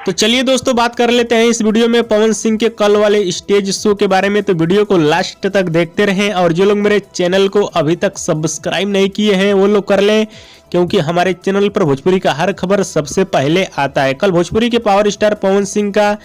तो चलिए दोस्तों बात कर लेते हैं इस वीडियो में पवन सिंह के कल वाले स्टेज शो के बारे में। तो वीडियो को लास्ट तक देखते रहें और जो लोग मेरे चैनल को अभी तक सब्सक्राइब नहीं किए हैं वो लोग कर लें, क्योंकि हमारे चैनल पर भोजपुरी का हर खबर सबसे पहले आता है। कल भोजपुरी के पावर स्टार पवन सिंह का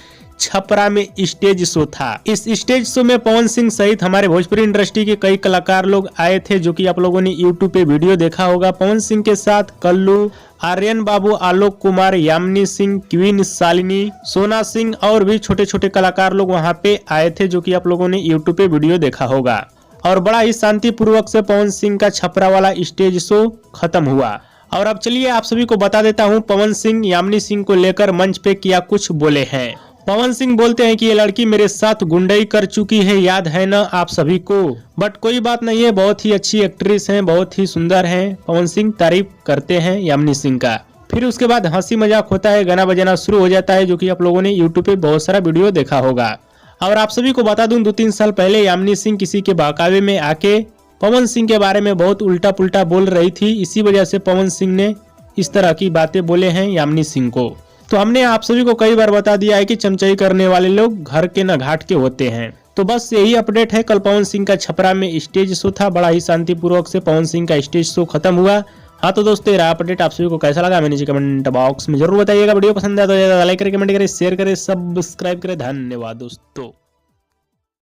छपरा में स्टेज शो था। इस स्टेज शो में पवन सिंह सहित हमारे भोजपुरी इंडस्ट्री के कई कलाकार लोग आए थे, जो कि आप लोगों ने यूट्यूब पे वीडियो देखा होगा। पवन सिंह के साथ कल्लू, आर्यन बाबू, आलोक कुमार, यामिनी सिंह, क्वीन शालिनी, सोना सिंह और भी छोटे छोटे कलाकार लोग वहां पे आए थे, जो कि आप लोगों ने यूट्यूब पे वीडियो देखा होगा। और बड़ा ही शांतिपूर्वक से पवन सिंह का छपरा वाला स्टेज शो खत्म हुआ। और अब चलिए आप सभी को बता देता हूँ पवन सिंह यामिनी सिंह को लेकर मंच पे क्या कुछ बोले हैं। पवन सिंह बोलते हैं कि ये लड़की मेरे साथ गुंडई कर चुकी है, याद है ना आप सभी को। बट कोई बात नहीं है, बहुत ही अच्छी एक्ट्रेस हैं, बहुत ही सुंदर हैं। पवन सिंह तारीफ करते हैं यामिनी सिंह का। फिर उसके बाद हंसी मजाक होता है, गाना बजाना शुरू हो जाता है, जो कि आप लोगों ने यूट्यूब पे बहुत सारा वीडियो देखा होगा। और आप सभी को बता दूं 2-3 साल पहले यामिनी सिंह किसी के बहकावे में आके पवन सिंह के बारे में बहुत उल्टा पुल्टा बोल रही थी। इसी वजह से पवन सिंह ने इस तरह की बातें बोले हैं यामिनी सिंह को। तो हमने आप सभी को कई बार बता दिया है कि चमचाई करने वाले लोग घर के न घाट के होते हैं। तो बस यही अपडेट है। कल पवन सिंह का छपरा में स्टेज शो था, बड़ा ही शांतिपूर्वक से पवन सिंह का स्टेज शो खत्म हुआ। हाँ तो दोस्तों ये रहा अपडेट, आप सभी को कैसा लगा हमें नीचे कमेंट बॉक्स में जरूर बताइएगा। वीडियो पसंद आया तो लाइक करें, कमेंट करें, शेयर करें, सब्सक्राइब करें। धन्यवाद दोस्तों।